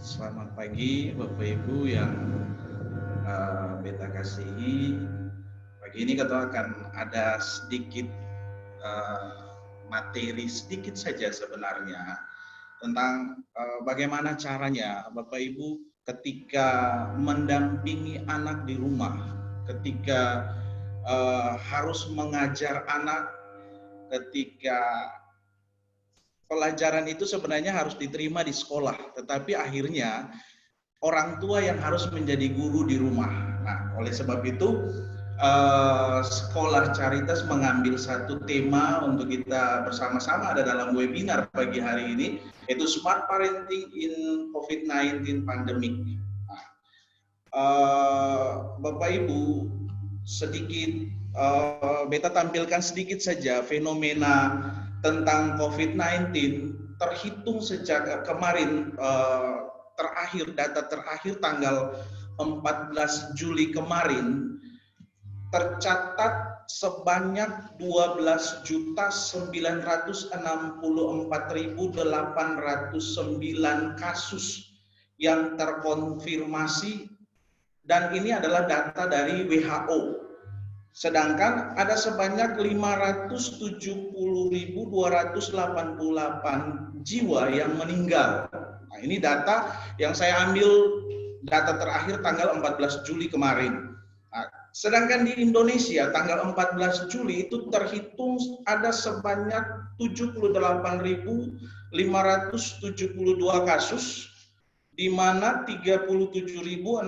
Selamat pagi Bapak Ibu yang Beta kasihi. Pagi ini kita akan ada sedikit materi sedikit saja sebenarnya tentang bagaimana caranya Bapak Ibu ketika mendampingi anak di rumah, ketika harus mengajar anak, ketika pelajaran itu sebenarnya harus diterima di sekolah, tetapi akhirnya orang tua yang harus menjadi guru di rumah. Nah, oleh sebab itu Sekolah Caritas mengambil satu tema untuk kita bersama-sama ada dalam webinar pagi hari ini, yaitu Smart Parenting in COVID-19 Pandemic. Nah, Bapak Ibu, sedikit Beta tampilkan sedikit saja fenomena tentang COVID-19 terhitung sejak kemarin data terakhir tanggal 14 Juli kemarin tercatat sebanyak 12.964.809 kasus yang terkonfirmasi, dan ini adalah data dari WHO. Sedangkan ada sebanyak 570.288 jiwa yang meninggal. Nah, ini data yang saya ambil data terakhir tanggal 14 Juli kemarin. Nah, sedangkan di Indonesia tanggal 14 Juli itu terhitung ada sebanyak 78.572 kasus, di mana 37.636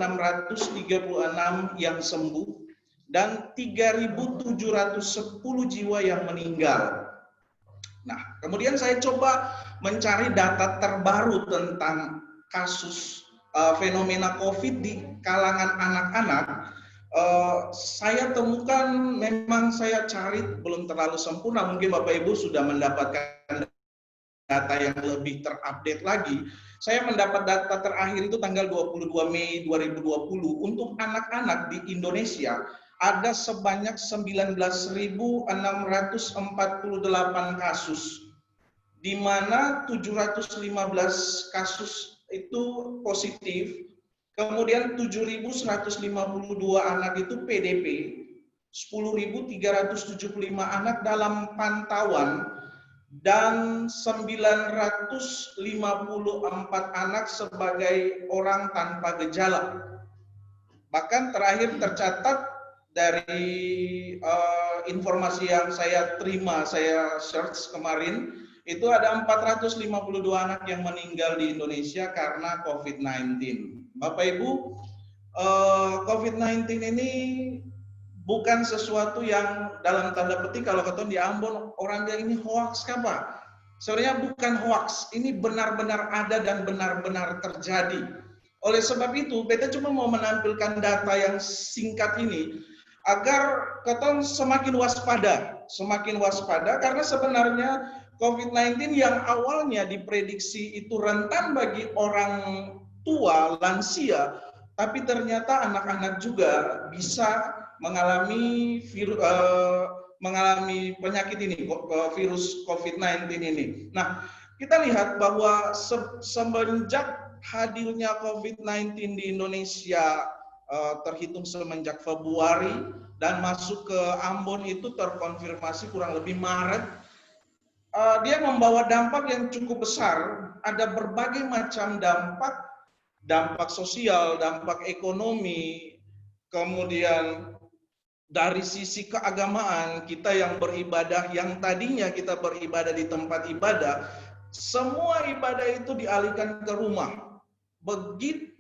yang sembuh dan 3.710 jiwa yang meninggal. Nah, kemudian saya coba mencari data terbaru tentang kasus fenomena COVID di kalangan anak-anak. Saya temukan, memang saya cari belum terlalu sempurna, mungkin Bapak Ibu sudah mendapatkan data yang lebih terupdate lagi. Saya mendapat data terakhir itu tanggal 22 Mei 2020 untuk anak-anak di Indonesia ada sebanyak 19.648 kasus, di mana 715 kasus itu positif, kemudian 7.152 anak itu PDP, 10.375 anak dalam pantauan, dan 954 anak sebagai orang tanpa gejala. Bahkan terakhir tercatat dari informasi yang saya terima, saya search kemarin, itu ada 452 anak yang meninggal di Indonesia karena COVID-19. Bapak Ibu, COVID-19 ini bukan sesuatu yang dalam tanda petik kalau keton di Ambon orang bilang ini hoax apa? Sebenarnya bukan hoax, ini benar-benar ada dan benar-benar terjadi. Oleh sebab itu, Beta cuma mau menampilkan data yang singkat ini agar keton semakin waspada karena sebenarnya COVID-19 yang awalnya diprediksi itu rentan bagi orang tua, lansia, tapi ternyata anak-anak juga bisa mengalami penyakit ini, virus COVID-19 ini. Nah, kita lihat bahwa semenjak hadirnya COVID-19 di Indonesia terhitung semenjak Februari dan masuk ke Ambon itu terkonfirmasi kurang lebih Maret, dia membawa dampak yang cukup besar. Ada berbagai macam dampak sosial, dampak ekonomi, kemudian dari sisi keagamaan, kita yang beribadah, yang tadinya kita beribadah di tempat ibadah, semua ibadah itu dialihkan ke rumah. Begitu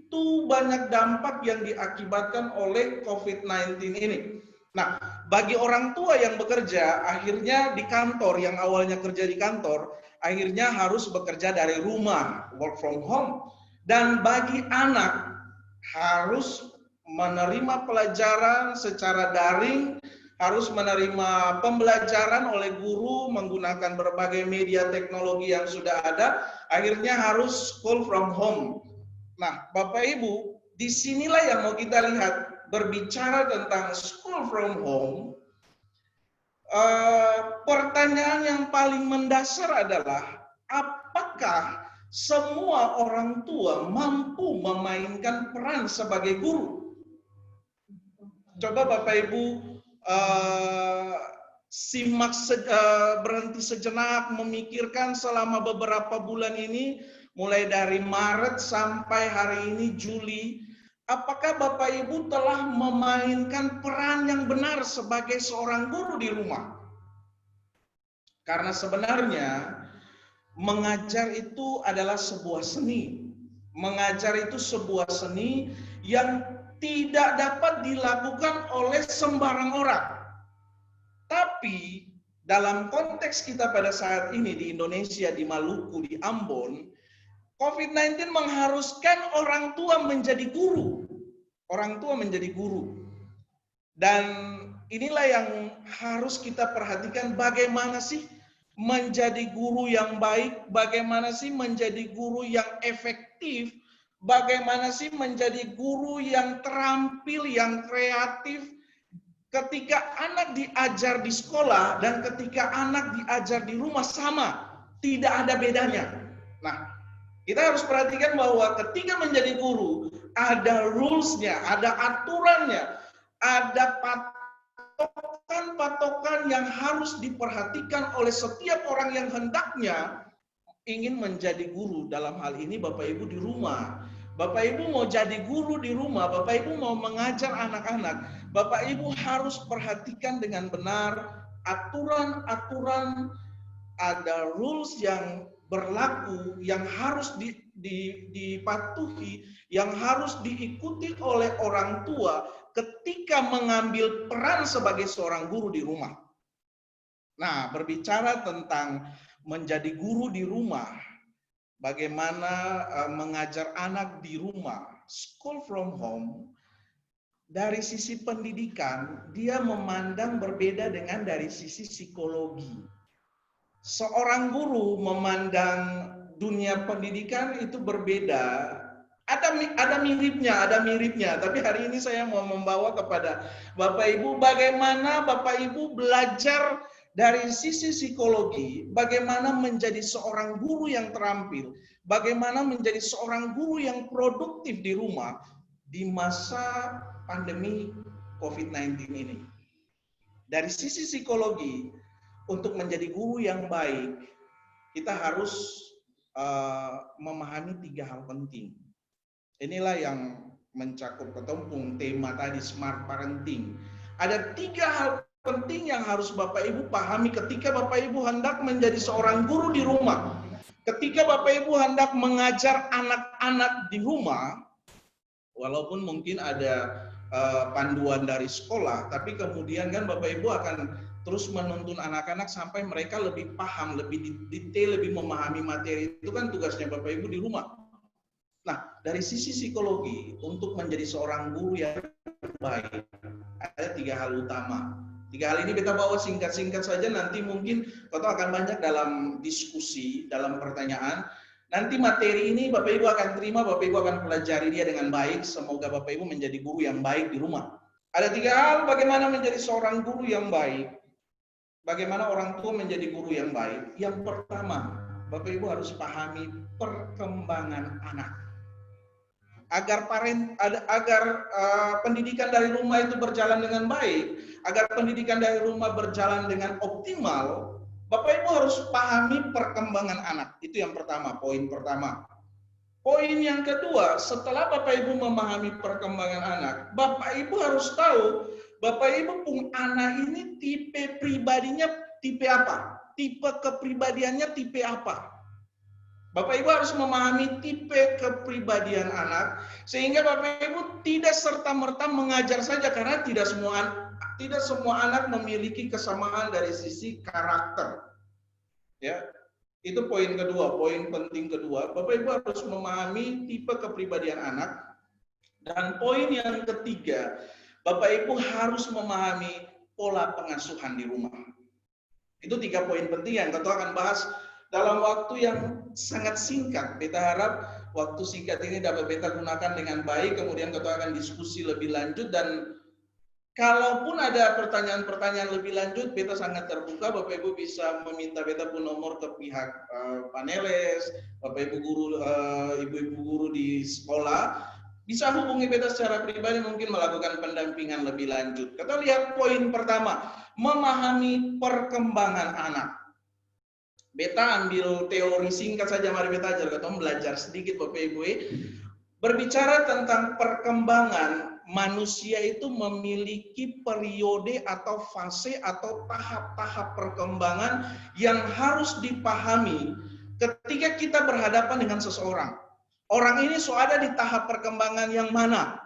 banyak dampak yang diakibatkan oleh COVID-19 ini. Nah, bagi orang tua yang bekerja, akhirnya di kantor, yang awalnya kerja di kantor, akhirnya harus bekerja dari rumah, work from home. Dan bagi anak, harus menerima pelajaran secara daring, harus menerima pembelajaran oleh guru menggunakan berbagai media teknologi yang sudah ada, akhirnya harus school from home. Nah, Bapak Ibu, disinilah yang mau kita lihat, berbicara tentang school from home, pertanyaan yang paling mendasar adalah apakah semua orang tua mampu memainkan peran sebagai guru. Coba Bapak Ibu simak, berhenti sejenak, memikirkan selama beberapa bulan ini, mulai dari Maret sampai hari ini Juli, apakah Bapak Ibu telah memainkan peran yang benar sebagai seorang guru di rumah? Karena sebenarnya mengajar itu adalah sebuah seni. Mengajar itu sebuah seni yang tidak dapat dilakukan oleh sembarang orang. Tapi dalam konteks kita pada saat ini di Indonesia, di Maluku, di Ambon, COVID-19 mengharuskan orang tua menjadi guru. Orang tua menjadi guru. Dan inilah yang harus kita perhatikan, bagaimana sih menjadi guru yang baik, bagaimana sih menjadi guru yang efektif, bagaimana sih menjadi guru yang terampil, yang kreatif, ketika anak diajar di sekolah dan ketika anak diajar di rumah sama, tidak ada bedanya. Nah, kita harus perhatikan bahwa ketika menjadi guru, ada rules-nya, ada aturannya, ada patokan-patokan yang harus diperhatikan oleh setiap orang yang hendaknya ingin menjadi guru. Dalam hal ini Bapak Ibu di rumah. Bapak Ibu mau jadi guru di rumah, Bapak Ibu mau mengajar anak-anak, Bapak Ibu harus perhatikan dengan benar aturan-aturan, ada rules yang berlaku, yang harus dipatuhi, yang harus diikuti oleh orang tua ketika mengambil peran sebagai seorang guru di rumah. Nah, berbicara tentang menjadi guru di rumah, bagaimana mengajar anak di rumah, school from home, dari sisi pendidikan, dia memandang berbeda dengan dari sisi psikologi. Seorang guru memandang dunia pendidikan itu berbeda. Ada miripnya, tapi hari ini saya mau membawa kepada Bapak Ibu bagaimana Bapak Ibu belajar dari sisi psikologi, bagaimana menjadi seorang guru yang terampil, bagaimana menjadi seorang guru yang produktif di rumah di masa pandemi COVID-19 ini. Dari sisi psikologi, untuk menjadi guru yang baik, kita harus memahami 3 hal penting. Inilah yang mencakup ketumpung tema tadi, smart parenting. Ada 3 hal penting yang harus Bapak Ibu pahami ketika Bapak Ibu hendak menjadi seorang guru di rumah. Ketika Bapak Ibu hendak mengajar anak-anak di rumah, walaupun mungkin ada panduan dari sekolah, tapi kemudian kan Bapak Ibu akan terus menuntun anak-anak sampai mereka lebih paham, lebih detail, lebih memahami materi. Itu kan tugasnya Bapak Ibu di rumah. Nah, dari sisi psikologi, untuk menjadi seorang guru yang baik, ada 3 hal utama. 3 hal ini kita bawa singkat-singkat saja, nanti mungkin kita akan banyak dalam diskusi, dalam pertanyaan. Nanti materi ini Bapak Ibu akan terima, Bapak Ibu akan pelajari dia dengan baik. Semoga Bapak Ibu menjadi guru yang baik di rumah. Ada 3 hal bagaimana menjadi seorang guru yang baik. Bagaimana orang tua menjadi guru yang baik. Yang pertama, Bapak Ibu harus pahami perkembangan anak. Agar pendidikan dari rumah itu berjalan dengan baik, agar pendidikan dari rumah berjalan dengan optimal, Bapak Ibu harus pahami perkembangan anak. Itu yang pertama, poin pertama. Poin yang kedua, setelah Bapak Ibu memahami perkembangan anak, Bapak Ibu harus tahu, Bapak Ibu pun anak ini tipe pribadinya tipe apa? Tipe kepribadiannya tipe apa? Bapak Ibu harus memahami tipe kepribadian anak, sehingga Bapak Ibu tidak serta-merta mengajar saja, karena tidak semua anak memiliki kesamaan dari sisi karakter. Ya, itu poin kedua, poin penting kedua. Bapak Ibu harus memahami tipe kepribadian anak. Dan poin yang ketiga, Bapak Ibu harus memahami pola pengasuhan di rumah. Itu 3 poin penting yang kita akan bahas dalam waktu yang sangat singkat. Beta harap waktu singkat ini dapat beta gunakan dengan baik, kemudian kita akan diskusi lebih lanjut. Dan Kalaupun ada pertanyaan-pertanyaan lebih lanjut, beta sangat terbuka. Bapak Ibu bisa meminta beta pun nomor ke pihak panelis, Bapak Ibu guru, ibu-ibu guru di sekolah, bisa hubungi beta secara pribadi, mungkin melakukan pendampingan lebih lanjut. Kita lihat poin pertama, memahami perkembangan anak. Beta ambil teori singkat saja, mari beta ajar, kita belajar sedikit Bapak Ibu. Berbicara tentang perkembangan, manusia itu memiliki periode atau fase atau tahap-tahap perkembangan yang harus dipahami ketika kita berhadapan dengan seseorang. Orang ini ada di tahap perkembangan yang mana?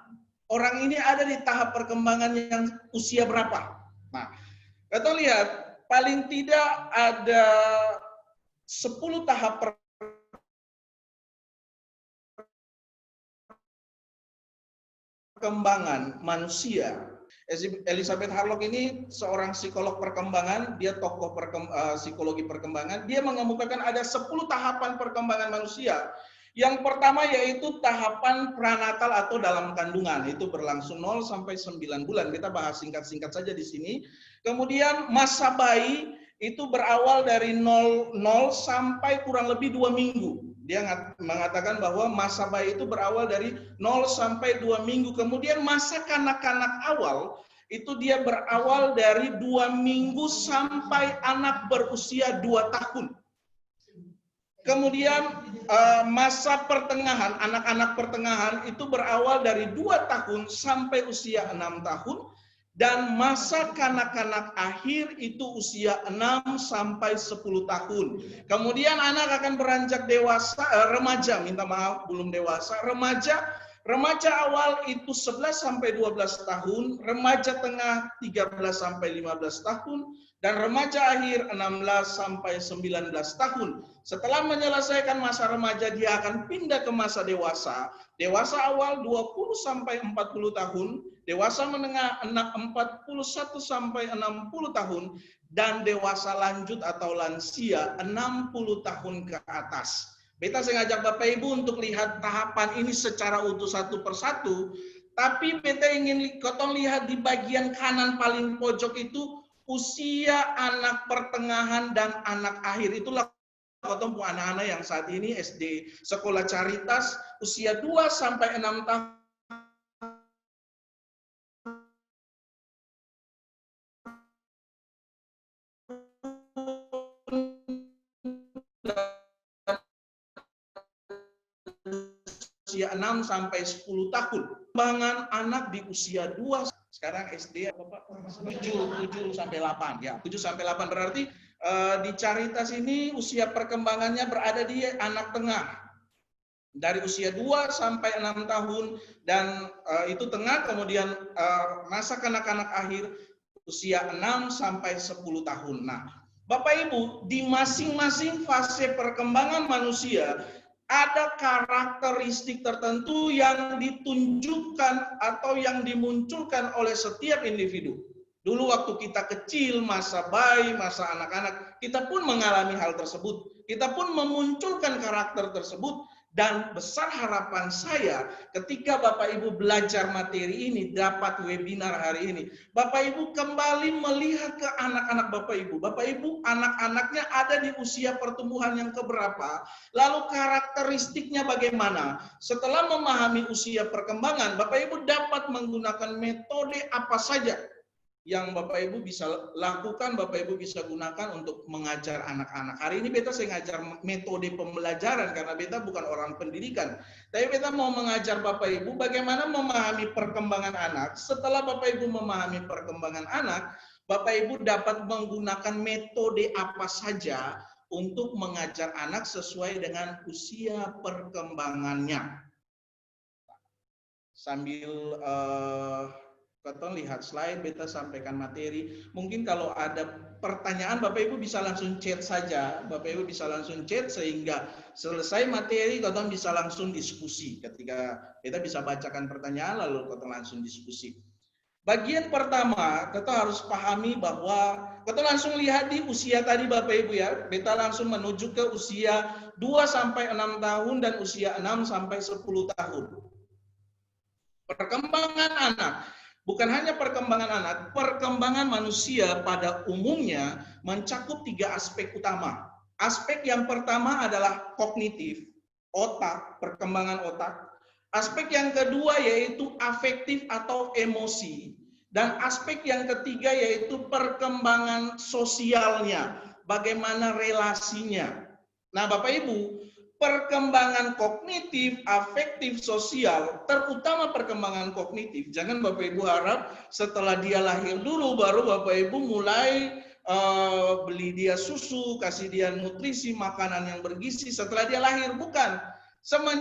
Orang ini ada di tahap perkembangan yang usia berapa? Nah, kita lihat paling tidak ada 10 tahap perkembangan manusia. Elizabeth Harlock ini seorang psikolog perkembangan, dia tokoh psikologi perkembangan. Dia mengemukakan ada 10 tahapan perkembangan manusia. Yang pertama yaitu tahapan pranatal atau dalam kandungan, itu berlangsung 0 sampai 9 bulan. Kita bahas singkat-singkat saja di sini. Kemudian masa bayi itu berawal dari 0 sampai kurang lebih 2 minggu. Dia mengatakan bahwa masa bayi itu berawal dari 0 sampai 2 minggu. Kemudian masa kanak-kanak awal itu dia berawal dari 2 minggu sampai anak berusia 2 tahun. Kemudian masa pertengahan, anak-anak pertengahan itu berawal dari 2 tahun sampai usia 6 tahun. Dan masa kanak-kanak akhir itu usia 6 sampai 10 tahun. Kemudian anak akan beranjak dewasa, remaja, minta maaf belum dewasa, remaja. Remaja awal itu 11 sampai 12 tahun, remaja tengah 13 sampai 15 tahun, dan remaja akhir 16 sampai 19 tahun. Setelah menyelesaikan masa remaja, dia akan pindah ke masa dewasa. Dewasa awal 20 sampai 40 tahun, dewasa menengah 41 sampai 60 tahun, dan dewasa lanjut atau lansia 60 tahun ke atas. Beta saya ngajak Bapak Ibu untuk lihat tahapan ini secara utuh satu persatu, tapi beta ingin kotong lihat di bagian kanan paling pojok itu usia anak pertengahan dan anak akhir. Itulah kotong anak-anak yang saat ini SD Sekolah Caritas usia 2 sampai 6 tahun. Usia 6 sampai 10 tahun. Perkembangan anak di usia 2, sekarang SD apa Pak? 7 sampai 8 ya. 7 sampai 8 berarti di Caritas ini usia perkembangannya berada di anak tengah. Dari usia 2 sampai 6 tahun dan itu tengah, kemudian masa kanak-kanak akhir usia 6 sampai 10 tahun. Nah, Bapak Ibu, di masing-masing fase perkembangan manusia ada karakteristik tertentu yang ditunjukkan atau yang dimunculkan oleh setiap individu. Dulu waktu kita kecil, masa bayi, masa anak-anak, kita pun mengalami hal tersebut. Kita pun memunculkan karakter tersebut. Dan besar harapan saya ketika Bapak Ibu belajar materi ini, dapat webinar hari ini, Bapak Ibu kembali melihat ke anak-anak Bapak Ibu. Bapak Ibu, anak-anaknya ada di usia pertumbuhan yang keberapa, lalu karakteristiknya bagaimana. Setelah memahami usia perkembangan, Bapak Ibu dapat menggunakan metode apa saja yang Bapak Ibu bisa lakukan, Bapak Ibu bisa gunakan untuk mengajar anak-anak. Hari ini beta saya ngajar metode pembelajaran karena beta bukan orang pendidikan. Tapi beta mau mengajar Bapak Ibu bagaimana memahami perkembangan anak. Setelah Bapak Ibu memahami perkembangan anak, Bapak Ibu dapat menggunakan metode apa saja untuk mengajar anak sesuai dengan usia perkembangannya. Sambil kita lihat slide, beta sampaikan materi. Mungkin kalau ada pertanyaan, Bapak Ibu bisa langsung chat saja. Bapak Ibu bisa langsung chat sehingga selesai materi, kita bisa langsung diskusi. Ketika kita bisa bacakan pertanyaan, lalu kita langsung diskusi. Bagian pertama, kita harus pahami bahwa kita langsung lihat di usia tadi Bapak Ibu ya. Beta langsung menuju ke usia 2 sampai 6 tahun dan usia 6 sampai 10 tahun. Perkembangan anak. Bukan hanya perkembangan anak, perkembangan manusia pada umumnya mencakup 3 aspek utama. Aspek yang pertama adalah kognitif, otak, perkembangan otak. Aspek yang kedua yaitu afektif atau emosi. Dan aspek yang ketiga yaitu perkembangan sosialnya, bagaimana relasinya. Nah, Bapak Ibu, perkembangan kognitif, afektif, sosial, terutama perkembangan kognitif. Jangan Bapak Ibu harap setelah dia lahir dulu baru Bapak Ibu mulai beli dia susu, kasih dia nutrisi, makanan yang bergizi setelah dia lahir. Bukan.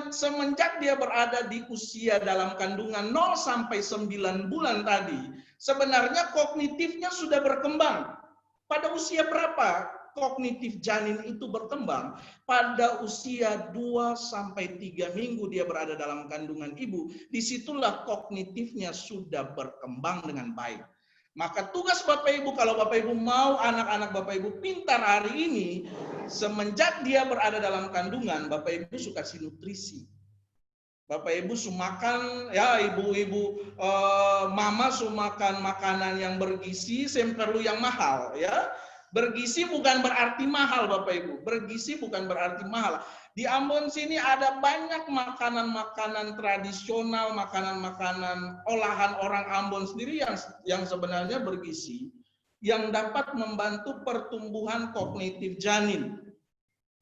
Semenjak dia berada di usia dalam kandungan 0 sampai 9 bulan tadi, sebenarnya kognitifnya sudah berkembang. Pada usia berapa kognitif janin itu berkembang? Pada usia 2 sampai 3 minggu dia berada dalam kandungan ibu, disitulah kognitifnya sudah berkembang dengan baik. Maka tugas Bapak Ibu, kalau Bapak Ibu mau anak-anak Bapak Ibu pintar hari ini, semenjak dia berada dalam kandungan, Bapak Ibu suka kasih nutrisi. Bapak Ibu sumakan, ya ibu-ibu mama sumakan makanan yang bergizi, perlu yang mahal, ya. Bergizi bukan berarti mahal, Bapak Ibu. Bergizi bukan berarti mahal. Di Ambon sini ada banyak makanan-makanan tradisional, makanan-makanan olahan orang Ambon sendiri yang sebenarnya bergizi, yang dapat membantu pertumbuhan kognitif janin.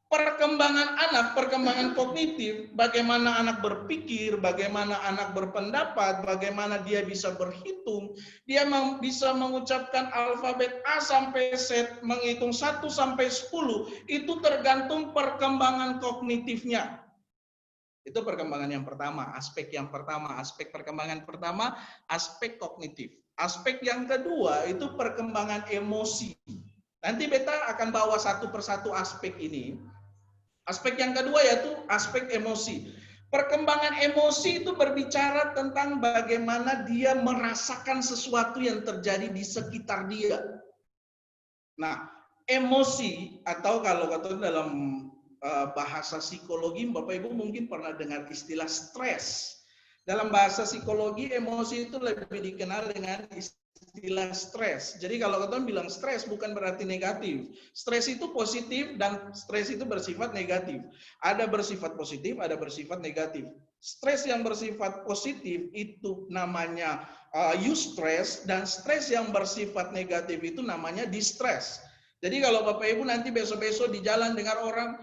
Perkembangan anak, perkembangan kognitif, bagaimana anak berpikir, bagaimana anak berpendapat, bagaimana dia bisa berhitung, dia bisa mengucapkan alfabet A sampai Z, menghitung 1 sampai 10, itu tergantung perkembangan kognitifnya. Itu perkembangan yang pertama, aspek yang pertama, aspek perkembangan pertama, aspek kognitif. Aspek yang kedua itu perkembangan emosi. Nanti beta akan bawa satu persatu aspek ini. Aspek yang kedua yaitu aspek emosi. Perkembangan emosi itu berbicara tentang bagaimana dia merasakan sesuatu yang terjadi di sekitar dia. Nah, emosi atau kalau kata dalam bahasa psikologi, Bapak Ibu mungkin pernah dengar istilah stres. Dalam bahasa psikologi, emosi itu lebih dikenal dengan istilah stres. Jadi kalau kita bilang stres bukan berarti negatif. Stres itu positif dan stres itu bersifat negatif. Ada bersifat positif, ada bersifat negatif. Stres yang bersifat positif itu namanya eustress, dan stres yang bersifat negatif itu namanya distress. Jadi kalau Bapak Ibu nanti besok-besok di jalan dengar orang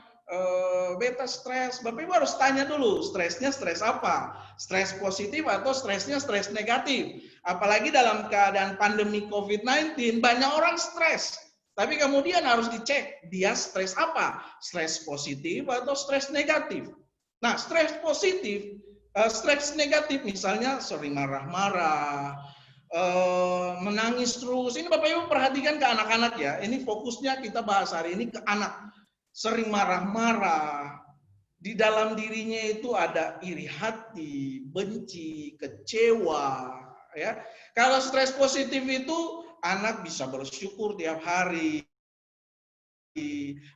beta stres, Bapak Ibu harus tanya dulu, stresnya stres apa? Stres positif atau stresnya stres negatif? Apalagi dalam keadaan pandemi COVID-19, banyak orang stres. Tapi kemudian harus dicek, dia stres apa? Stres positif atau stres negatif? Nah, stres positif, stres negatif misalnya sering marah-marah, menangis terus. Ini Bapak Ibu perhatikan ke anak-anak ya. Ini fokusnya kita bahas hari ini ke anak. Sering marah-marah, di dalam dirinya itu ada iri hati, benci, kecewa, ya. Kalau stres positif itu anak bisa bersyukur tiap hari,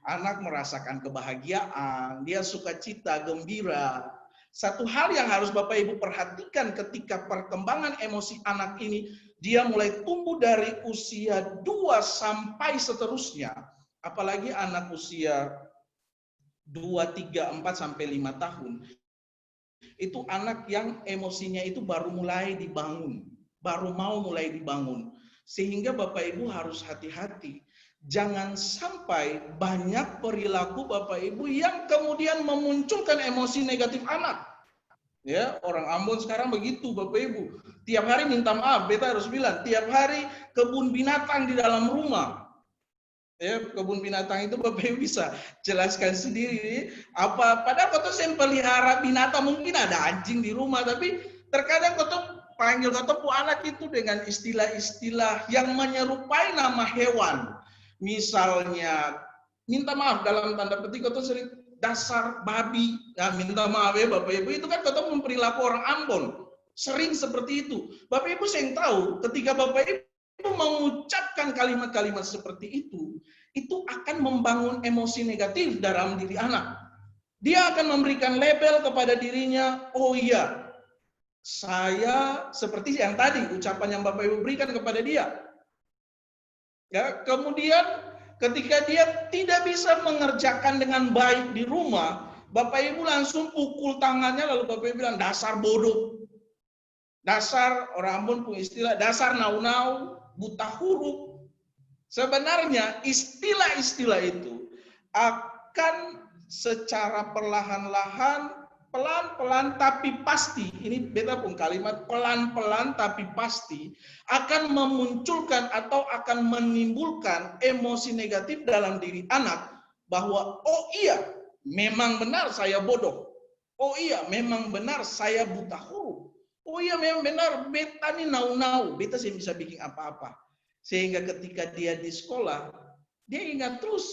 anak merasakan kebahagiaan, dia sukacita, gembira. Satu hal yang harus Bapak Ibu perhatikan ketika perkembangan emosi anak ini, dia mulai tumbuh dari usia 2 sampai seterusnya. Apalagi anak usia 2, 3, 4, sampai 5 tahun. Itu anak yang emosinya itu baru mulai dibangun. Baru mau mulai dibangun. Sehingga Bapak Ibu harus hati-hati. Jangan sampai banyak perilaku Bapak Ibu yang kemudian memunculkan emosi negatif anak. Ya, orang Ambon sekarang begitu Bapak Ibu. Tiap hari minta maaf, beta harus bilang, tiap hari kebun binatang di dalam rumah. Ya, kebun binatang itu Bapak Ibu bisa jelaskan sendiri. Apa padahal kau yang pelihara binatang, mungkin ada anjing di rumah, tapi terkadang kau panggil kau anak itu dengan istilah-istilah yang menyerupai nama hewan. Misalnya minta maaf dalam tanda petik kau sering dasar babi. Ya, minta maaf ya Bapak Ibu, itu kan kau memperilaku orang Ambon. Sering seperti itu. Bapak Ibu yang tahu ketika Bapak Ibu mengucapkan kalimat-kalimat seperti itu akan membangun emosi negatif dalam diri anak. Dia akan memberikan label kepada dirinya, oh iya, saya seperti yang tadi ucapan yang Bapak Ibu berikan kepada dia. Ya, kemudian ketika dia tidak bisa mengerjakan dengan baik di rumah, Bapak Ibu langsung pukul tangannya, lalu Bapak Ibu bilang dasar bodoh. Dasar, orang Ambon punya istilah, dasar nau-nau, buta huruf. Sebenarnya istilah-istilah itu akan secara perlahan-lahan, pelan-pelan tapi pasti, ini beta pun kalimat pelan-pelan tapi pasti, akan memunculkan atau akan menimbulkan emosi negatif dalam diri anak, bahwa oh iya, memang benar saya bodoh. Oh iya, memang benar saya buta huruf. Oh iya, memang benar beta ini nau-nau, beta sih bisa bikin apa-apa. Sehingga ketika dia di sekolah, dia ingat terus,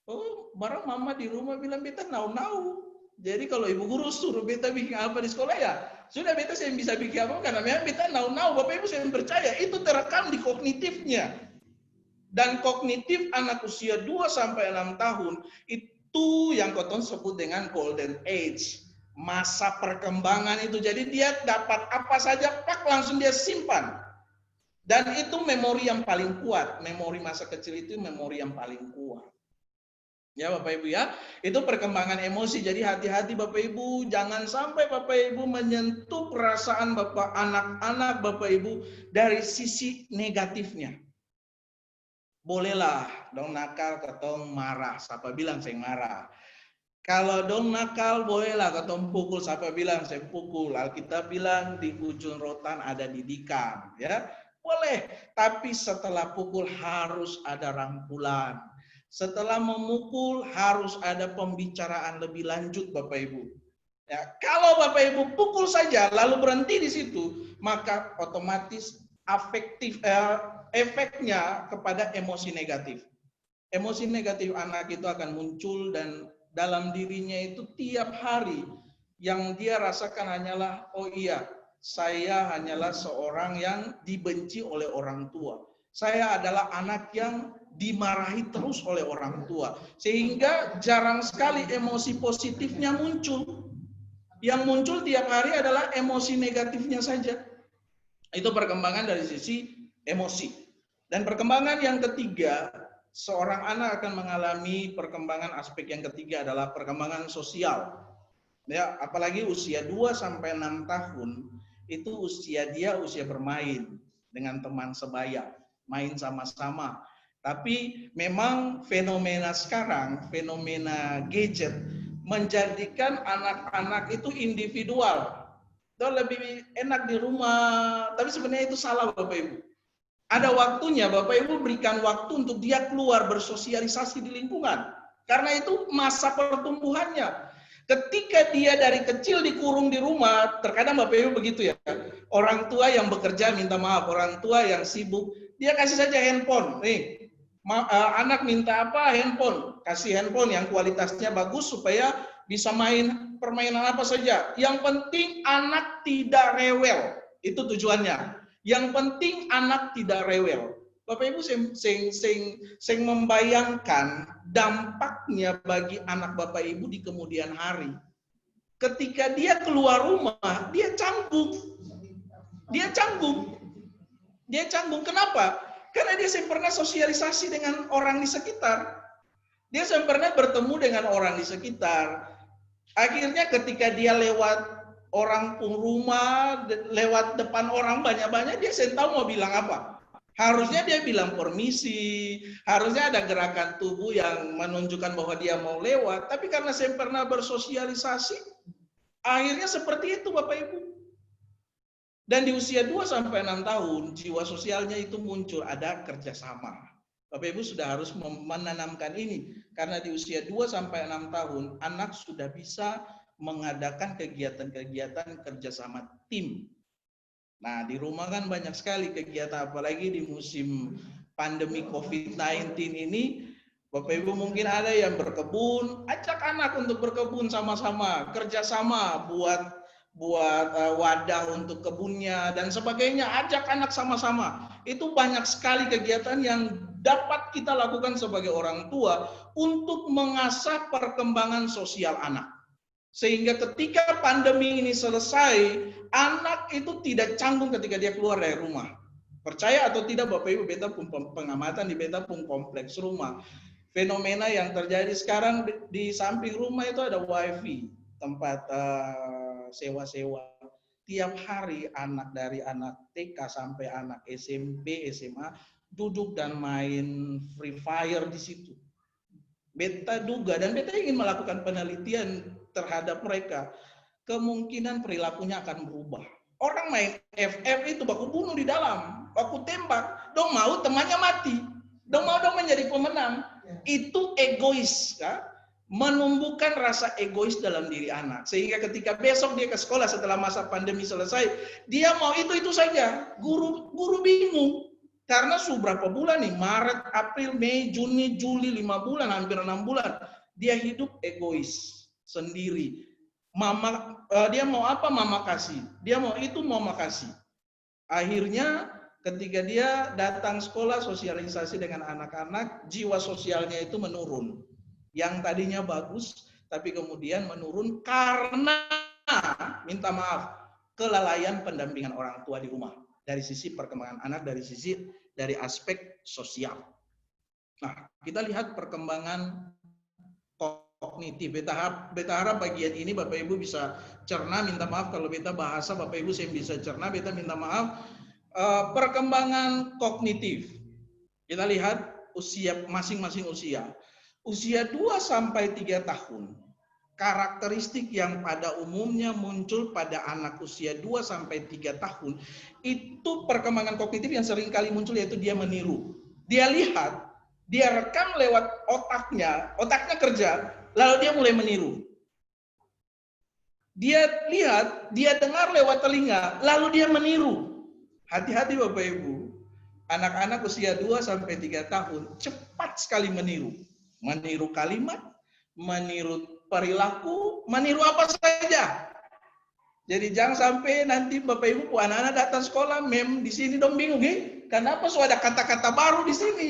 oh barang mama di rumah bilang beta nau-nau. Jadi kalau ibu guru suruh beta bikin apa di sekolah, ya sudah beta saya bisa bikin apa, karena memang beta nau-nau. Bapak Ibu saya percaya itu terekam di kognitifnya. Dan kognitif anak usia 2-6 tahun itu yang Cotton sebut dengan golden age, masa perkembangan itu. Jadi dia dapat apa saja, pak langsung dia simpan. Dan itu memori yang paling kuat. Memori masa kecil itu memori yang paling kuat. Ya Bapak Ibu ya, itu perkembangan emosi. Jadi hati-hati Bapak Ibu, jangan sampai Bapak Ibu menyentuh perasaan Bapak anak-anak Bapak Ibu dari sisi negatifnya. Bolehlah dong nakal ketong marah, siapa bilang saya marah. Kalau dong nakal bolehlah ketong pukul, siapa bilang saya pukul. Alkitab bilang di ujung rotan ada didikan, ya. Boleh, tapi setelah pukul harus ada rangkulan. Setelah memukul harus ada pembicaraan lebih lanjut Bapak Ibu. Ya, kalau Bapak Ibu pukul saja lalu berhenti di situ, maka otomatis efeknya kepada emosi negatif. Emosi negatif anak itu akan muncul dan dalam dirinya itu tiap hari yang dia rasakan hanyalah, oh iya, saya hanyalah seorang yang dibenci oleh orang tua. Saya adalah anak yang dimarahi terus oleh orang tua. Sehingga jarang sekali emosi positifnya muncul. Yang muncul tiap hari adalah emosi negatifnya saja. Itu perkembangan dari sisi emosi. Dan perkembangan yang ketiga, seorang anak akan mengalami perkembangan aspek yang ketiga adalah perkembangan sosial. Ya, apalagi usia 2-6 tahun, itu usia dia usia bermain dengan teman sebaya, main sama-sama. Tapi memang fenomena sekarang, fenomena gadget menjadikan anak-anak itu individual. Itu lebih enak di rumah, tapi sebenarnya itu salah Bapak Ibu. Ada waktunya Bapak Ibu berikan waktu untuk dia keluar bersosialisasi di lingkungan. Karena itu masa pertumbuhannya. Ketika dia dari kecil dikurung di rumah, terkadang Bapak Ibu begitu ya. Orang tua yang bekerja minta maaf, orang tua yang sibuk, dia kasih saja handphone. Nih, anak minta apa? Handphone. Kasih handphone yang kualitasnya bagus supaya bisa main permainan apa saja. Yang penting anak tidak rewel. Itu tujuannya. Yang penting anak tidak rewel. Bapak Ibu sing membayangkan dampaknya bagi anak Bapak Ibu di kemudian hari. Ketika dia keluar rumah, dia canggung. Dia canggung. Dia canggung. Kenapa? Karena dia pernah sosialisasi dengan orang di sekitar. Dia pernah bertemu dengan orang di sekitar. Akhirnya ketika dia lewat orang rumah, lewat depan orang banyak-banyak, dia tahu mau bilang apa. Harusnya dia bilang permisi, harusnya ada gerakan tubuh yang menunjukkan bahwa dia mau lewat. Tapi karena saya pernah bersosialisasi, akhirnya seperti itu Bapak Ibu. Dan di usia 2-6 tahun, jiwa sosialnya itu muncul, ada kerjasama. Bapak Ibu sudah harus menanamkan ini. Karena di usia 2-6 tahun, anak sudah bisa mengadakan kegiatan-kegiatan kerjasama tim. Nah, di rumah kan banyak sekali kegiatan, apalagi di musim pandemi COVID-19 ini, Bapak Ibu mungkin ada yang berkebun, ajak anak untuk berkebun sama-sama, kerjasama buat wadah untuk kebunnya dan sebagainya, ajak anak sama-sama. Itu banyak sekali kegiatan yang dapat kita lakukan sebagai orang tua untuk mengasah perkembangan sosial anak. Sehingga ketika pandemi ini selesai, anak itu tidak canggung ketika dia keluar dari rumah. Percaya atau tidak Bapak Ibu, beta pun pengamatan di beta pun kompleks rumah. Fenomena yang terjadi sekarang di samping rumah itu ada wifi, tempat sewa-sewa. Tiap hari anak dari anak TK sampai anak SMP, SMA duduk dan main Free Fire di situ. Beta duga dan beta ingin melakukan penelitian terhadap mereka, kemungkinan perilakunya akan berubah. Orang main FF itu baku bunuh di dalam, baku tembak, dong mau temannya mati, dong mau dong menjadi pemenang. Itu egois, kan? Menumbuhkan rasa egois dalam diri anak. Sehingga ketika besok dia ke sekolah setelah masa pandemi selesai, dia mau itu saja. Guru bingung. Karena berapa bulan nih, Maret, April, Mei, Juni, Juli, 5 bulan, hampir 6 bulan. Dia hidup egois, sendiri. Mama, dia mau apa, mama kasih. Dia mau itu, mama kasih. Akhirnya ketika dia datang sekolah, sosialisasi dengan anak-anak, jiwa sosialnya itu menurun. Yang tadinya bagus, tapi kemudian menurun karena, minta maaf, kelalaian pendampingan orang tua di rumah. Dari sisi perkembangan anak, dari aspek sosial. Nah, kita lihat perkembangan kognitif. Beta harap bagian ini Bapak Ibu bisa cerna. Minta maaf kalau beta bahasa Bapak Ibu saya bisa cerna. Beta minta maaf. Perkembangan kognitif. Kita lihat usia masing-masing usia. Usia 2 sampai 3 tahun. Karakteristik yang pada umumnya muncul pada anak usia 2 sampai 3 tahun, itu perkembangan kognitif yang sering kali muncul, yaitu dia meniru. Dia lihat, dia rekam lewat otaknya kerja, lalu dia mulai meniru. Dia lihat, dia dengar lewat telinga, lalu dia meniru. Hati-hati Bapak Ibu, anak-anak usia 2 sampai 3 tahun cepat sekali meniru. Meniru kalimat, meniru perilaku, meniru apa saja. Jadi jangan sampai nanti Bapak Ibu anak-anak datang sekolah, mem di sini dong bingung, kenapa so ada kata-kata baru di sini?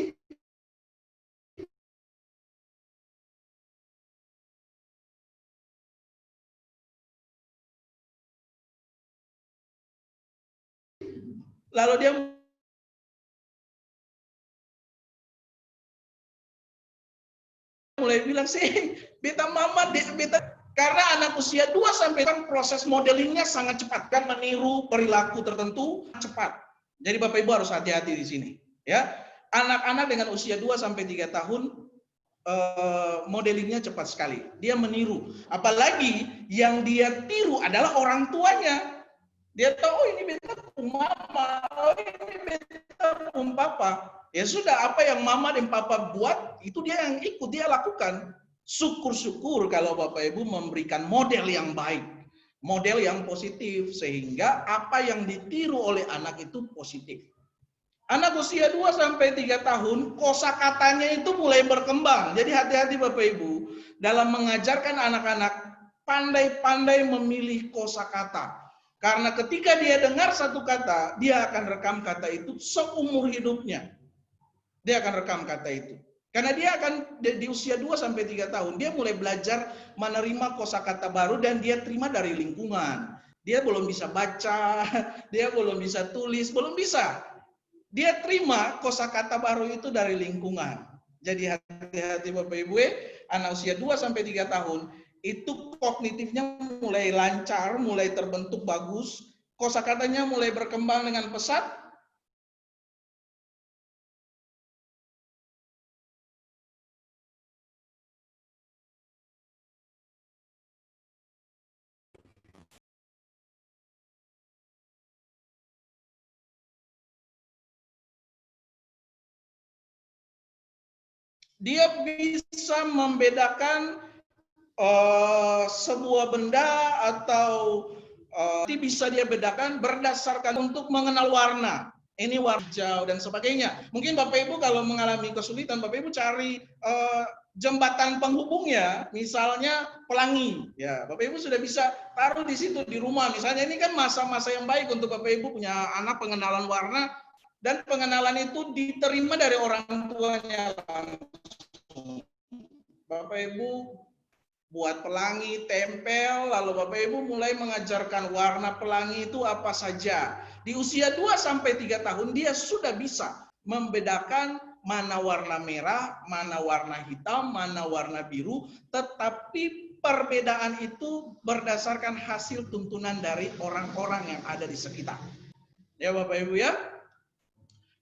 Lalu dia mulai bilang sih, beta mama, beta, karena anak usia 2 sampai kan proses modelingnya sangat cepat, kan meniru perilaku tertentu cepat. Jadi Bapak Ibu harus hati-hati di sini, ya. Anak-anak dengan usia 2 sampai 3 tahun modelingnya cepat sekali. Dia meniru. Apalagi yang dia tiru adalah orang tuanya. Dia tahu, oh ini beta mama, oh ini beta papa. Ya sudah, apa yang mama dan papa buat, itu dia yang ikut, dia lakukan. Syukur-syukur kalau Bapak Ibu memberikan model yang baik, model yang positif, sehingga apa yang ditiru oleh anak itu positif. Anak usia 2 sampai 3 tahun, kosakatanya itu mulai berkembang. Jadi hati-hati Bapak Ibu, dalam mengajarkan anak-anak, pandai-pandai memilih kosakata. Karena ketika dia dengar satu kata, dia akan rekam kata itu seumur hidupnya. Dia akan rekam kata itu. Karena dia akan di usia 2 sampai 3 tahun, dia mulai belajar menerima kosakata baru dan dia terima dari lingkungan. Dia belum bisa baca, dia belum bisa tulis, belum bisa. Dia terima kosakata baru itu dari lingkungan. Jadi hati-hati Bapak Ibu, anak usia 2 sampai 3 tahun itu kognitifnya mulai lancar, mulai terbentuk bagus, kosakatanya mulai berkembang dengan pesat. Dia bisa membedakan sebuah benda atau bisa dia bedakan berdasarkan untuk mengenal warna. Ini warna hijau dan sebagainya. Mungkin Bapak Ibu kalau mengalami kesulitan, Bapak Ibu cari jembatan penghubungnya, misalnya pelangi. Ya, Bapak Ibu sudah bisa taruh di situ di rumah. Misalnya ini kan masa-masa yang baik untuk Bapak Ibu punya anak, pengenalan warna, dan pengenalan itu diterima dari orang tuanya langsung. Bapak Ibu buat pelangi, tempel, lalu Bapak Ibu mulai mengajarkan warna pelangi itu apa saja. Di usia 2 sampai 3 tahun dia sudah bisa membedakan mana warna merah, mana warna hitam, mana warna biru, tetapi perbedaan itu berdasarkan hasil tuntunan dari orang-orang yang ada di sekitar. Ya Bapak Ibu ya.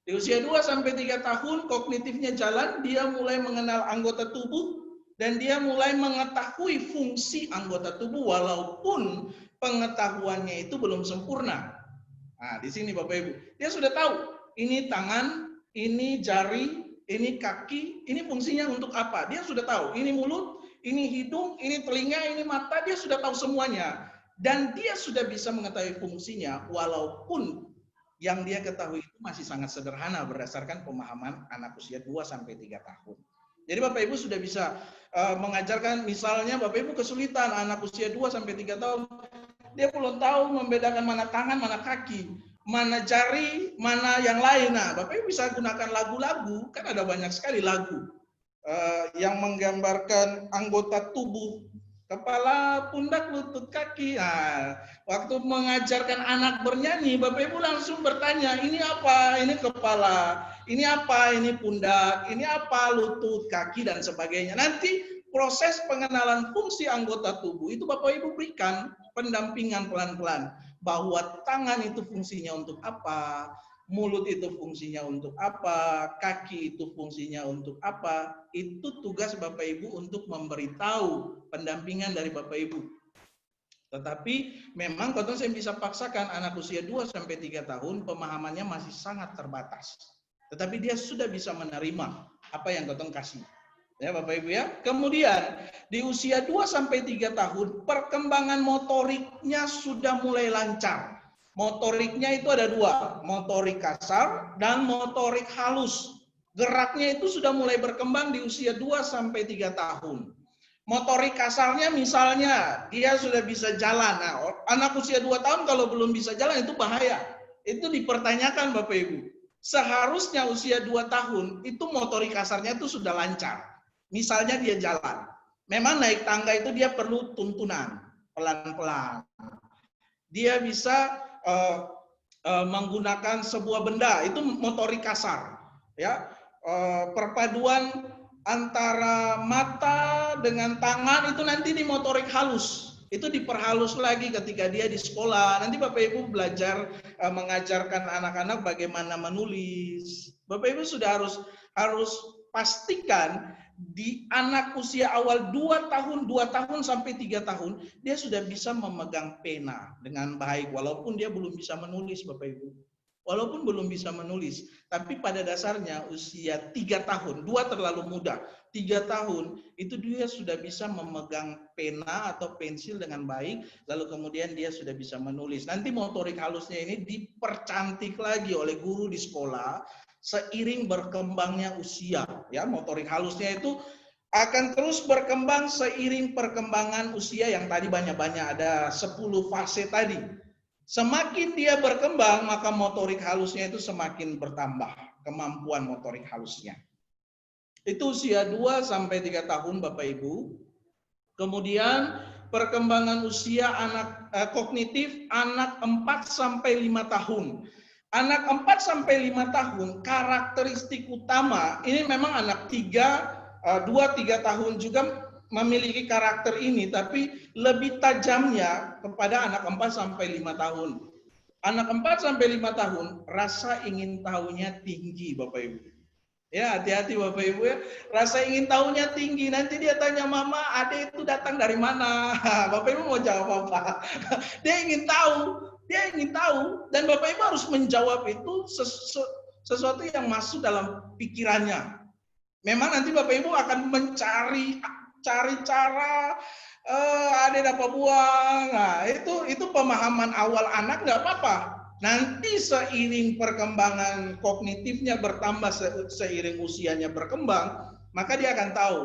Di usia 2 sampai 3 tahun kognitifnya jalan, dia mulai mengenal anggota tubuh dan dia mulai mengetahui fungsi anggota tubuh walaupun pengetahuannya itu belum sempurna. Nah, di sini Bapak Ibu, dia sudah tahu ini tangan, ini jari, ini kaki, ini fungsinya untuk apa. Dia sudah tahu, ini mulut, ini hidung, ini telinga, ini mata, dia sudah tahu semuanya. Dan dia sudah bisa mengetahui fungsinya walaupun yang dia ketahui itu masih sangat sederhana berdasarkan pemahaman anak usia 2 sampai 3 tahun. Jadi Bapak Ibu sudah bisa mengajarkan, misalnya Bapak Ibu kesulitan anak usia 2 sampai 3 tahun, dia belum tahu membedakan mana tangan, mana kaki, mana jari, mana yang lain. Nah, Bapak Ibu bisa gunakan lagu-lagu, kan ada banyak sekali lagu yang menggambarkan anggota tubuh, kepala, pundak, lutut, kaki. Nah, waktu mengajarkan anak bernyanyi, Bapak Ibu langsung bertanya, ini apa? Ini kepala, ini apa? Ini pundak, ini apa? Lutut, kaki, dan sebagainya. Nanti proses pengenalan fungsi anggota tubuh itu Bapak Ibu berikan pendampingan pelan-pelan. Bahwa tangan itu fungsinya untuk apa, mulut itu fungsinya untuk apa, kaki itu fungsinya untuk apa. Itu tugas Bapak Ibu untuk memberitahu pendampingan dari Bapak Ibu. Tetapi memang kalau saya bisa paksakan anak usia 2 sampai 3 tahun pemahamannya masih sangat terbatas. Tetapi dia sudah bisa menerima apa yang Kotong kasih. Ya Bapak Ibu ya. Kemudian di usia 2 sampai 3 tahun perkembangan motoriknya sudah mulai lancar. Motoriknya itu ada 2, motorik kasar dan motorik halus. Geraknya itu sudah mulai berkembang di usia 2 sampai 3 tahun. Motorik kasarnya misalnya dia sudah bisa jalan. Nah, anak usia 2 tahun kalau belum bisa jalan itu bahaya. Itu dipertanyakan Bapak Ibu. Seharusnya usia 2 tahun itu motorik kasarnya itu sudah lancar. Misalnya dia jalan. Memang naik tangga itu dia perlu tuntunan pelan-pelan. Dia bisa menggunakan sebuah benda, itu motorik kasar. Ya, perpaduan antara mata dengan tangan itu nanti di motorik halus. Itu diperhalus lagi ketika dia di sekolah. Nanti Bapak Ibu belajar mengajarkan anak-anak bagaimana menulis. Bapak Ibu sudah harus pastikan di anak usia awal 2 tahun sampai 3 tahun, dia sudah bisa memegang pena dengan baik, walaupun dia belum bisa menulis Bapak Ibu. Walaupun belum bisa menulis, tapi pada dasarnya usia 3 tahun, 2 terlalu muda, 3 tahun, itu dia sudah bisa memegang pena atau pensil dengan baik, lalu kemudian dia sudah bisa menulis. Nanti motorik halusnya ini dipercantik lagi oleh guru di sekolah, seiring berkembangnya usia, ya motorik halusnya itu akan terus berkembang seiring perkembangan usia yang tadi banyak-banyak ada 10 fase tadi. Semakin dia berkembang maka motorik halusnya itu semakin bertambah kemampuan motorik halusnya. Itu usia 2 sampai 3 tahun Bapak Ibu. Kemudian perkembangan usia anak kognitif anak 4 sampai 5 tahun. Anak 4 sampai 5 tahun, karakteristik utama, ini memang anak 2-3 tahun juga memiliki karakter ini, tapi lebih tajamnya kepada anak 4 sampai 5 tahun. Anak 4 sampai 5 tahun, rasa ingin tahunya tinggi Bapak Ibu. Ya, hati-hati Bapak Ibu ya. Rasa ingin tahunya tinggi. Nanti dia tanya, "Mama, Ade itu datang dari mana?" Bapak Ibu mau jawab apa? Dia ingin tahu. Dia ingin tahu, dan Bapak Ibu harus menjawab itu sesuatu yang masuk dalam pikirannya. Memang nanti Bapak Ibu akan mencari cara Ade dapat buang. Nah, itu pemahaman awal anak nggak apa-apa. Nanti seiring perkembangan kognitifnya bertambah, seiring usianya berkembang, maka dia akan tahu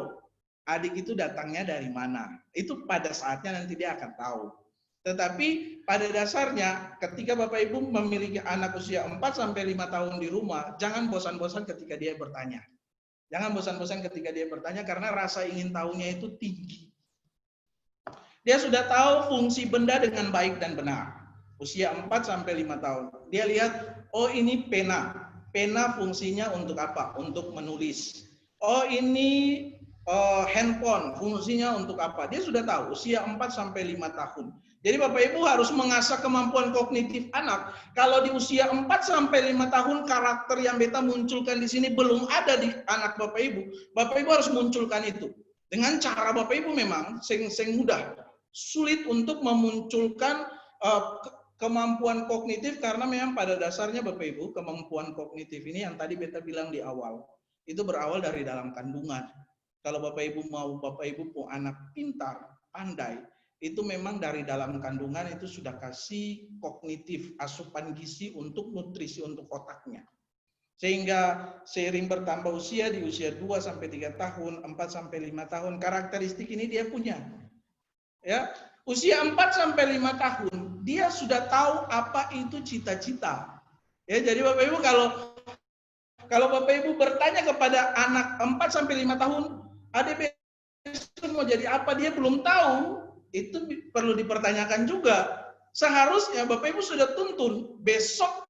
adik itu datangnya dari mana. Itu pada saatnya nanti dia akan tahu. Tetapi pada dasarnya ketika Bapak Ibu memiliki anak usia 4 sampai 5 tahun di rumah, jangan bosan-bosan ketika dia bertanya. Jangan bosan-bosan ketika dia bertanya karena rasa ingin tahunya itu tinggi. Dia sudah tahu fungsi benda dengan baik dan benar. Usia 4 sampai 5 tahun. Dia lihat, oh ini pena. Pena fungsinya untuk apa? Untuk menulis. Oh ini handphone, fungsinya untuk apa? Dia sudah tahu, usia 4 sampai 5 tahun. Jadi Bapak Ibu harus mengasah kemampuan kognitif anak. Kalau di usia 4 sampai 5 tahun karakter yang beta munculkan di sini belum ada di anak Bapak Ibu harus munculkan itu. Dengan cara Bapak Ibu memang sing mudah. Sulit untuk memunculkan kemampuan kognitif karena memang pada dasarnya Bapak Ibu kemampuan kognitif ini yang tadi beta bilang di awal. Itu berawal dari dalam kandungan. Kalau Bapak Ibu mau anak pintar, pandai, itu memang dari dalam kandungan itu sudah kasih kognitif, asupan gizi untuk nutrisi untuk otaknya. Sehingga seiring bertambah usia di usia 2 sampai 3 tahun, 4 sampai 5 tahun, karakteristik ini dia punya. Ya, usia 4 sampai 5 tahun, dia sudah tahu apa itu cita-cita. Ya, jadi Bapak Ibu kalau Bapak Ibu bertanya kepada anak 4 sampai 5 tahun, Adik besok mau jadi apa, dia belum tahu, itu perlu dipertanyakan juga. Seharusnya Bapak Ibu sudah tuntun, besok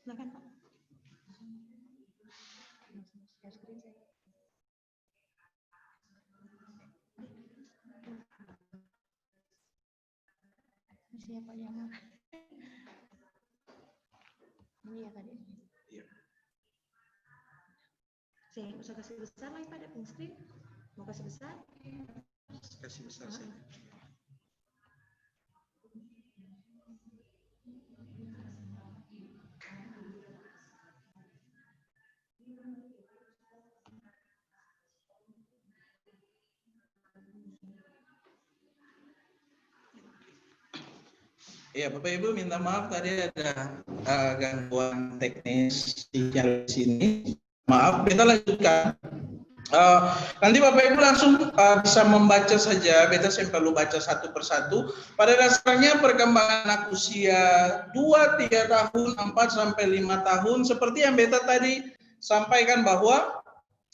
Silakan Pak. Siapa yang ini ya tadi? Iya. Saya usah kasih besar lagi pada pin screen. Mau kasih besar? Kasih besar saja. Ya, Bapak Ibu minta maaf tadi ada gangguan teknis di sini. Maaf, kita lanjutkan. Nanti Bapak Ibu langsung bisa membaca saja, beta saya perlu baca satu persatu. Pada dasarnya perkembangan anak usia 2-3 tahun, 4 sampai 5 tahun, seperti yang beta tadi sampaikan bahwa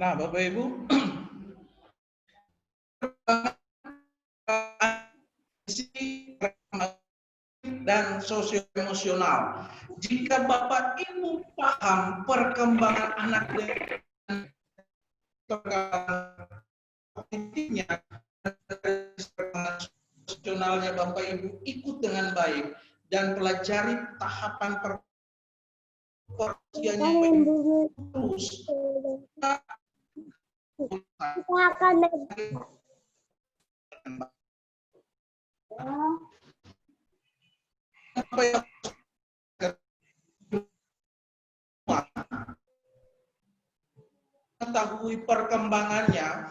Nah, Bapak Ibu, dan sosio-emosional. Jika Bapak Ibu paham perkembangan anak dan kognitifnya, emosionalnya Bapak Ibu ikut dengan baik dan pelajari tahapan perkembangannya terus. Apa yang mengetahui perkembangannya,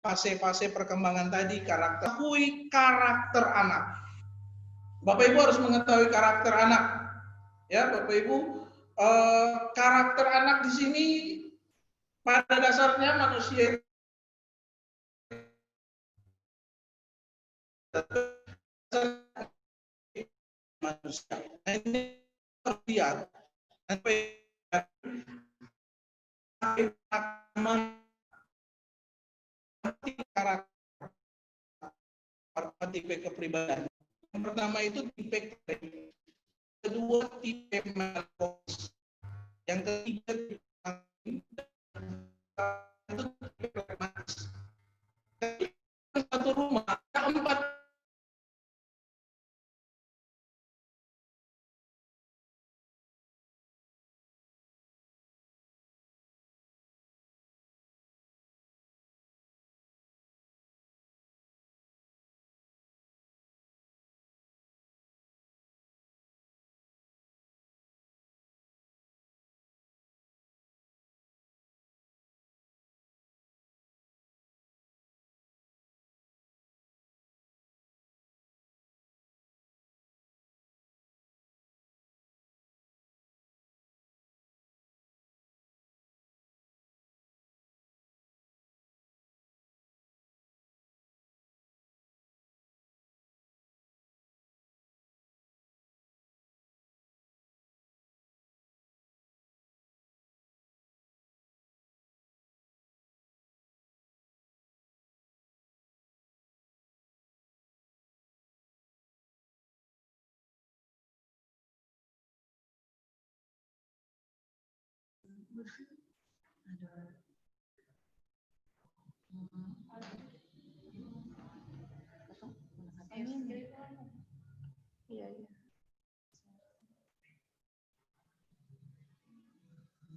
fase-fase perkembangan tadi, karakter anak. Bapak Ibu harus mengetahui karakter anak. Ya, Bapak Ibu, karakter anak di sini pada dasarnya manusia manusia. Ini lihat karakter tipe kepribadian. Yang pertama itu tipe kolerik, kedua tipe melankolis, yang ketiga tipe pragmatis. Satu rumah ada 4 Iya, iya.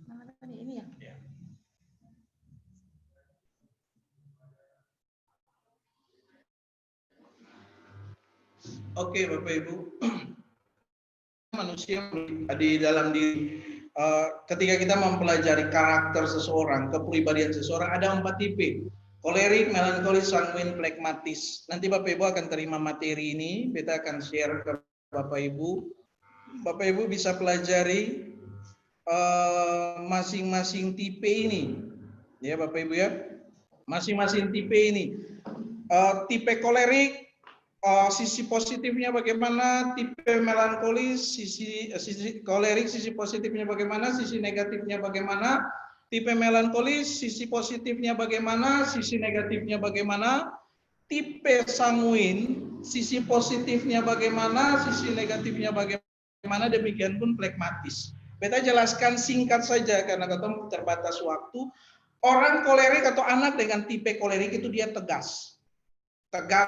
Mana tadi ini ya? Ya. Oke, Bapak Ibu, manusia di dalam diri. Ketika kita mempelajari karakter seseorang, kepribadian seseorang, ada 4 tipe: kolerik, melankolis, sanguin, plekmatis. Nanti Bapak Ibu akan terima materi ini, kita akan share ke Bapak Ibu. Bapak Ibu bisa pelajari masing-masing tipe ini, ya Bapak Ibu ya, masing-masing tipe ini. Tipe kolerik, sisi positifnya bagaimana, tipe melankolis, sisi kolerik, sisi positifnya bagaimana, sisi negatifnya bagaimana, tipe melankolis, sisi positifnya bagaimana, sisi negatifnya bagaimana, tipe sanguin, sisi positifnya bagaimana, sisi negatifnya bagaimana, demikian pun plekmatis. Beta jelaskan singkat saja karena ketemu terbatas waktu. Orang kolerik atau anak dengan tipe kolerik itu dia tegas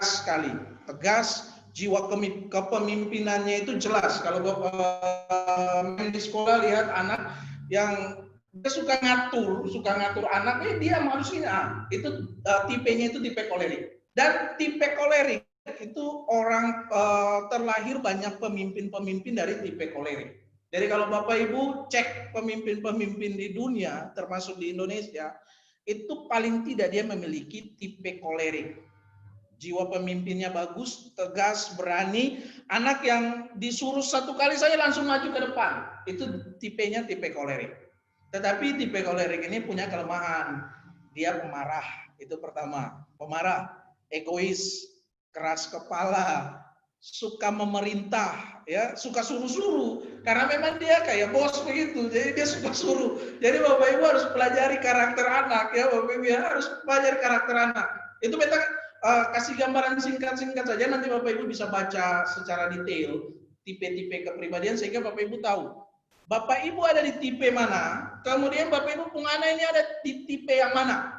sekali, tegas, jiwa kepemimpinannya itu jelas. Kalau di sekolah lihat anak yang dia suka ngatur anaknya, dia manusia. Itu tipenya itu tipe kolerik. Dan tipe kolerik itu orang terlahir banyak pemimpin-pemimpin dari tipe kolerik. Jadi kalau Bapak Ibu cek pemimpin-pemimpin di dunia, termasuk di Indonesia, itu paling tidak dia memiliki tipe kolerik. Jiwa pemimpinnya bagus, tegas, berani. Anak yang disuruh satu kali saja langsung maju ke depan. Itu tipenya tipe kolerik. Tetapi tipe kolerik ini punya kelemahan. Dia pemarah, itu pertama. Pemarah, egois, keras kepala, suka memerintah, ya, suka suruh-suruh, karena memang dia kayak bos begitu, jadi dia suka suruh. Jadi Bapak Ibu harus pelajari karakter anak, ya, Bapak Ibu harus pelajari karakter anak. Itu beta kasih gambaran singkat-singkat saja, nanti Bapak Ibu bisa baca secara detail tipe-tipe kepribadian sehingga Bapak Ibu tahu. Bapak Ibu ada di tipe mana, kemudian Bapak Ibu pengana ini ada di tipe yang mana.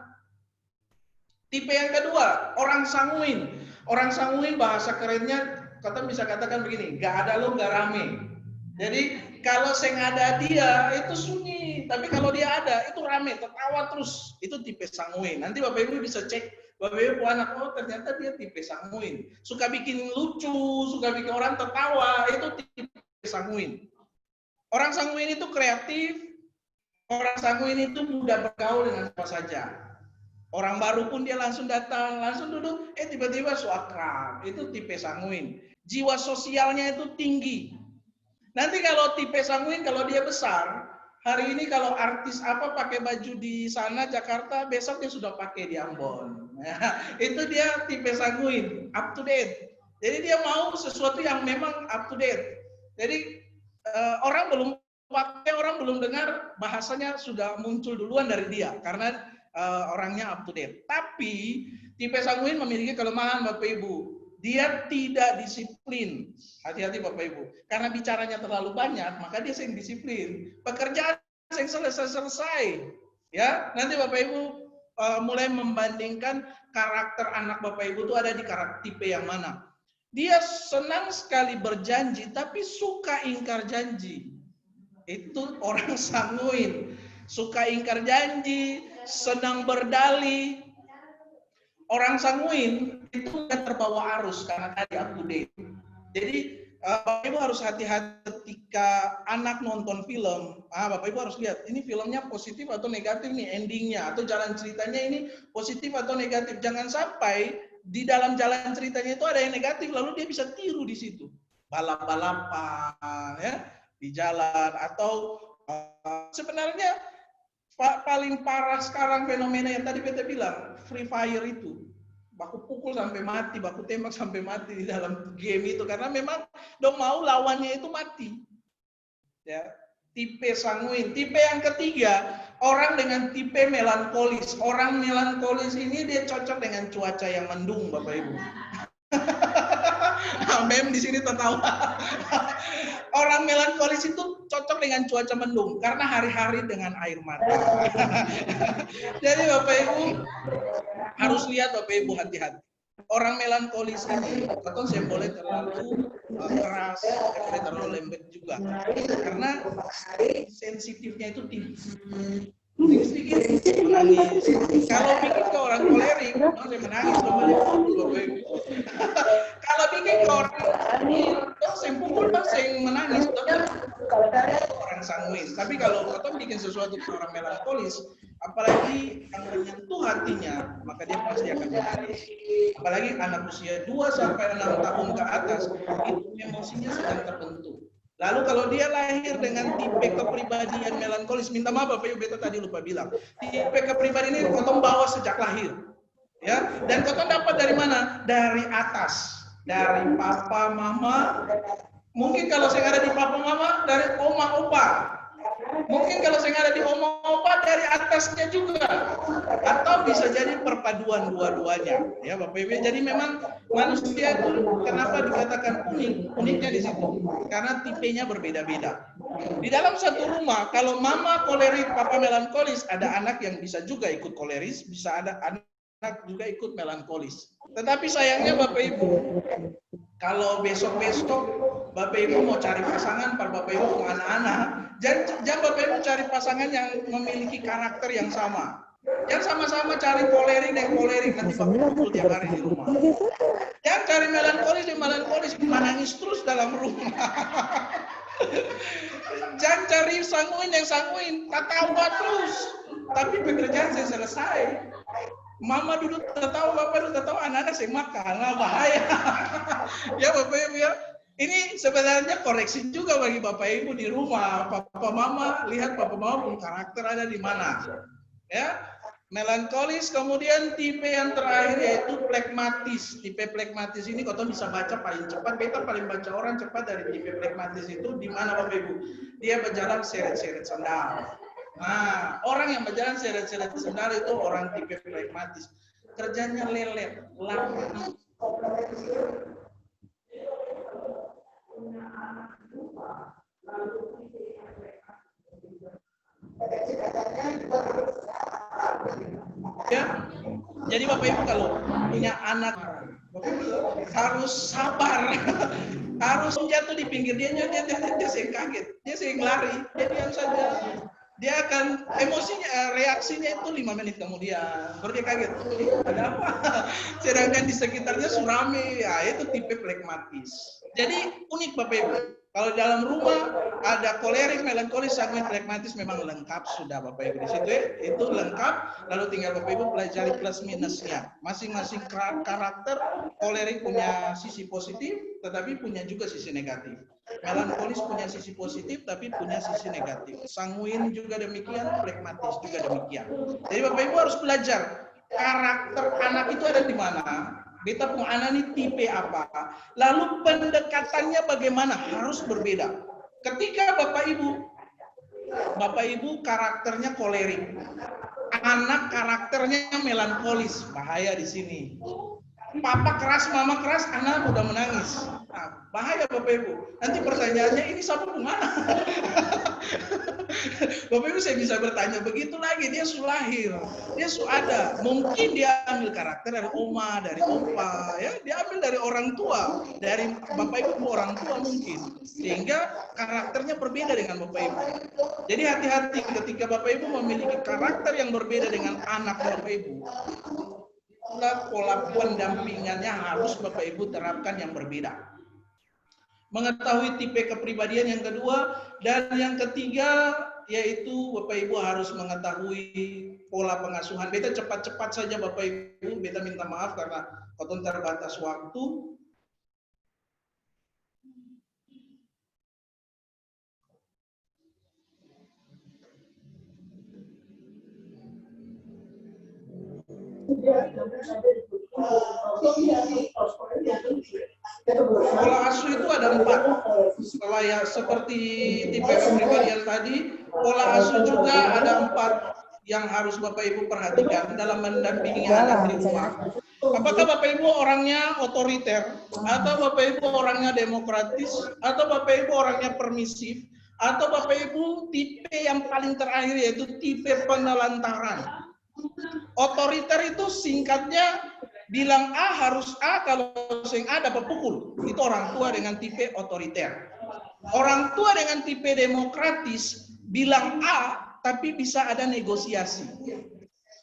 Tipe yang kedua, orang sanguin. Orang sanguin bahasa kerennya kita bisa katakan begini, gak ada lo gak rame. Jadi kalau saya ada dia itu sunyi, tapi kalau dia ada itu rame, tertawa terus. Itu tipe sanguin. Nanti Bapak Ibu bisa cek, Bapak Ibu anak, oh ternyata dia tipe sanguin. Suka bikin lucu, suka bikin orang tertawa, itu tipe sanguin. Orang sanguin itu kreatif, orang sanguin itu mudah bergaul dengan siapa saja. Orang baru pun dia langsung datang, langsung duduk, tiba-tiba so akrab. Itu tipe sanguin. Jiwa sosialnya itu tinggi. Nanti kalau tipe sanguin, kalau dia besar, hari ini kalau artis apa pakai baju di sana Jakarta, besok dia sudah pakai di Ambon. Nah, itu dia tipe sanguin, up to date. Jadi dia mau sesuatu yang memang up to date. Jadi orang belum pakai, orang belum dengar, bahasanya sudah muncul duluan dari dia, karena orangnya up to date. Tapi tipe sanguin memiliki kelemahan Bapak Ibu. Dia tidak disiplin. Hati-hati Bapak Ibu. Karena bicaranya terlalu banyak, maka dia sering disiplin. Pekerjaan yang selesai. Ya, nanti Bapak Ibu mulai membandingkan karakter anak Bapak Ibu itu ada di karakter tipe yang mana. Dia senang sekali berjanji, tapi suka ingkar janji. Itu orang sanguin. Suka ingkar janji, senang berdalih. Orang sanguin itu terbawa arus karena tadi up to date. Jadi Bapak Ibu harus hati-hati ketika anak nonton film. Bapak Ibu harus lihat ini filmnya positif atau negatif nih endingnya, atau jalan ceritanya ini positif atau negatif. Jangan sampai di dalam jalan ceritanya itu ada yang negatif lalu dia bisa tiru di situ. Balap-balapan ya di jalan, atau sebenarnya paling parah sekarang fenomena yang tadi Beta bilang, Free Fire itu. Baku pukul sampai mati, baku tembak sampai mati di dalam game itu. Karena memang dong mau lawannya itu mati. Ya, tipe sanguin. Tipe yang ketiga, orang dengan tipe melankolis. Orang melankolis ini dia cocok dengan cuaca yang mendung, Bapak Ibu. Mem di sini tertawa. Orang melankolis itu cocok dengan cuaca mendung karena hari-hari dengan air mata. Jadi Bapak Ibu harus lihat, Bapak Ibu hati-hati. Orang melankolis ini, atau saya boleh terlalu keras, saya boleh terlalu lembek juga, karena sensitifnya itu tinggi. Sedikit menangis. Kalau bikin ke orang kolerik, saya menangis Bapak Ibu. Kalau bikin ke orang saya pukul, saya menangis. Orang sanguin. Tapi kalau kita bikin sesuatu ke orang melankolis, apalagi yang menyentuh hatinya, maka dia pasti akan menangis. Apalagi anak usia 2-6 tahun ke atas, itu emosinya sedang terbentuk. Lalu kalau dia lahir dengan tipe kepribadian melankolis, minta maaf Bapak Ibu, Beta tadi lupa bilang, tipe kepribadian ini kotong bawa sejak lahir, ya. Dan kotong dapat dari mana? Dari atas, dari papa, mama. Mungkin kalau saya ada di papa, mama, dari oma, opa. Mungkin kalau saya ada di oma, opa, dari atasnya juga. Atau bisa jadi perpaduan dua-duanya, ya Bapak Ibu. Jadi memang manusia itu kenapa dikatakan unik? Uniknya di situ. Karena tipenya berbeda-beda. Di dalam satu rumah, kalau mama kolerik, papa melankolis, ada anak yang bisa juga ikut koleris, bisa ada anak juga ikut melankolis. Tetapi sayangnya Bapak Ibu, Kalau besok-besok Bapak Ibu mau cari pasangan, para Bapak Ibu mau anak-anak, jangan Bapak Ibu cari pasangan yang memiliki karakter yang sama. Jangan sama-sama cari kolerik dan kolerik, nanti Bapak Ibu pukul tiap hari di rumah. Jangan cari melankolis dan melankolis, menangis terus dalam rumah. Jangan cari sanguin yang sanguin, ketawa terus. Tapi pekerjaan saya selesai. Mama duduk tertawa, Bapak duduk tertawa, anak-anak saya makan, nah bahaya. Ya Bapak Ibu ya, ini sebenarnya koreksi juga bagi Bapak Ibu di rumah. Papa Mama, lihat Papa Mama pun karakter ada di mana. Ya, melankolis, kemudian tipe yang terakhir yaitu plekmatis. Tipe plekmatis ini kalau bisa baca paling cepat, beta paling baca orang cepat dari tipe plekmatis itu di mana Bapak Ibu? Dia berjalan seret-seret sandal. Nah, orang yang berjalan seret-seret sandal itu orang tipe plekmatis. Kerjanya lelet, lama. Ya, jadi Bapak Ibu kalau punya anak, Bapak Ibu harus sabar, harus jatuh di pinggir dia sering kaget, dia sering lari, dia diam saja. Dia akan emosinya, reaksinya itu 5 menit kemudian, baru dia kaget, ada apa? Sedangkan di sekitarnya surame, ya itu tipe plekmatis. Jadi unik Bapak Ibu. Kalau dalam rumah ada kolerik, melankolis, sanguin, plekmatis memang lengkap sudah Bapak Ibu di situ ya. Itu lengkap. Lalu tinggal Bapak Ibu pelajari plus minusnya. Masing-masing karakter kolerik punya sisi positif, tetapi punya juga sisi negatif. Melankolis punya sisi positif, tapi punya sisi negatif. Sanguin juga demikian, plekmatis juga demikian. Jadi Bapak Ibu harus belajar karakter anak itu ada di mana. Beta punya anak ini tipe apa, lalu pendekatannya bagaimana, harus berbeda. Ketika Bapak Ibu karakternya kolerik, anak karakternya melankolis, bahaya di sini. Papa keras, mama keras, anak udah menangis. Nah, bahaya Bapak Ibu. Nanti pertanyaannya ini siapa kemana? Bapak Ibu saya bisa bertanya begitu lagi, dia sudah lahir, dia sudah ada. Mungkin dia ambil karakter dari oma, dari opa, ya, dia ambil dari orang tua, dari Bapak Ibu orang tua mungkin, sehingga karakternya berbeda dengan Bapak Ibu. Jadi hati-hati ketika Bapak Ibu memiliki karakter yang berbeda dengan anak Bapak Ibu. Pola pendampingannya harus Bapak Ibu terapkan yang berbeda. Mengetahui tipe kepribadian yang kedua, dan yang ketiga yaitu Bapak Ibu harus mengetahui pola pengasuhan. Beta cepat-cepat saja Bapak Ibu, beta minta maaf karena koton terbatas waktu. Pola asuh itu ada 4. Setelah ya seperti tipe kepribadian tadi, pola asuh juga ada 4 yang harus Bapak Ibu perhatikan dalam mendampingi anak di rumah. Apakah Bapak Ibu orangnya otoriter, atau Bapak Ibu orangnya demokratis, atau Bapak Ibu orangnya permisif, atau Bapak Ibu tipe yang paling terakhir yaitu tipe penelantaran. Otoriter itu singkatnya bilang A harus A, kalau sing A dapat pukul. Itu orang tua dengan tipe otoriter. Orang tua dengan tipe demokratis bilang A tapi bisa ada negosiasi.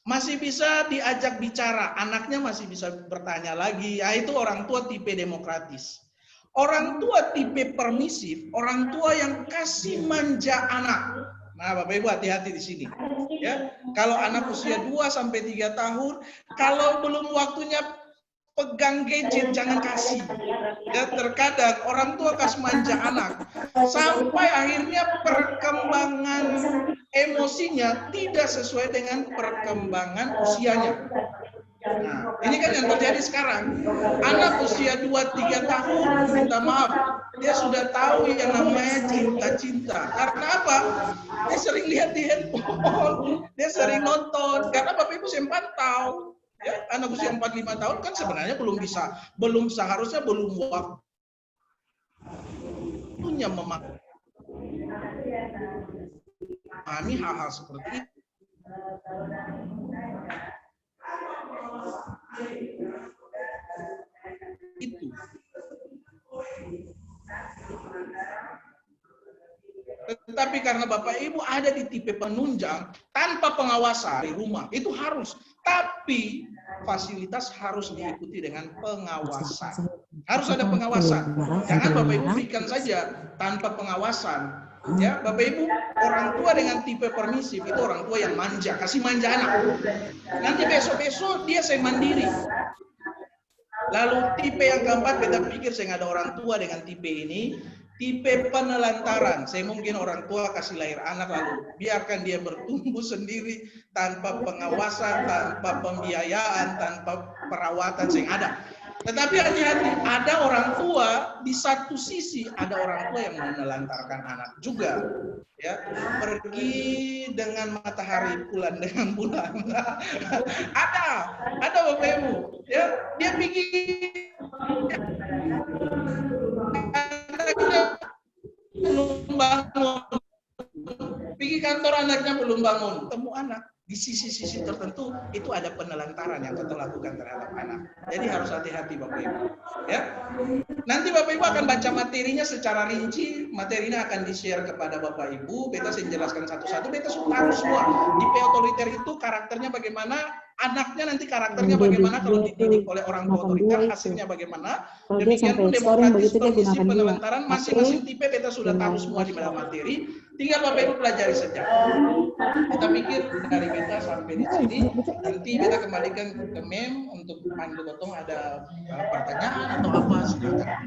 Masih bisa diajak bicara, anaknya masih bisa bertanya lagi. Ya, itu orang tua tipe demokratis. Orang tua tipe permisif, orang tua yang kasih manja anak. Nah, Bapak Ibu hati-hati di sini. Ya, kalau anak usia 2 sampai 3 tahun, kalau belum waktunya pegang gadget jangan kasih. Ya, terkadang orang tua kasih manja anak sampai akhirnya perkembangan emosinya tidak sesuai dengan perkembangan usianya. Nah, ini kan yang terjadi sekarang. Anak usia 2-3 tahun, minta maaf, dia sudah tahu yang namanya cinta-cinta. Karena apa? Dia sering lihat di handphone, dia sering nonton. Karena Bapak Ibu sempat tahu, ya, anak usia 4-5 tahun kan sebenarnya belum seharusnya belum waktunya memahami hal-hal seperti itu. Tetapi karena Bapak Ibu ada di tipe penunjang tanpa pengawasan di rumah, itu harus. Tapi fasilitas harus diikuti dengan pengawasan. Harus ada pengawasan. Jangan Bapak Ibu berikan saja tanpa pengawasan. Ya, Bapak Ibu, orang tua dengan tipe permisif itu orang tua yang manja, kasih manja anak. Nanti besok-besok dia saya mandiri. Lalu tipe yang keempat, kita pikir saya nggak ada orang tua dengan tipe ini, tipe penelantaran. Saya mungkin orang tua kasih lahir anak lalu biarkan dia bertumbuh sendiri tanpa pengawasan, tanpa pembiayaan, tanpa perawatan yang ada. Tetapi hati-hati, ada orang tua di satu sisi, ada orang tua yang menelantarkan anak juga. Ya, pergi dengan matahari, pulang dengan bulan. ada Bapak Ibu, ya, dia pergi belum bangun, pergi kantor anaknya belum bangun, temu anak di sisi-sisi tertentu itu ada penelantaran yang kita lakukan terhadap anak. Jadi harus hati-hati Bapak Ibu. Ya, nanti Bapak Ibu akan baca materinya secara rinci. Materinya akan di-share kepada Bapak Ibu. Beta saya jelaskan satu-satu. Beta tahu semua. Tipe otoriter itu karakternya bagaimana, anaknya nanti karakternya bagaimana kalau dididik oleh orang tua otoriter, hasilnya bagaimana. Demikian pun demokratis, permisif, penelantaran, masing-masing tipe beta sudah tahu semua di dalam materi. Tinggal Bapak Ibu pelajari saja. Kita pikir dari beta sampai di sini. Nanti beta kembalikan ke mem untuk Pandu Gotong ada pertanyaan atau apa silakan.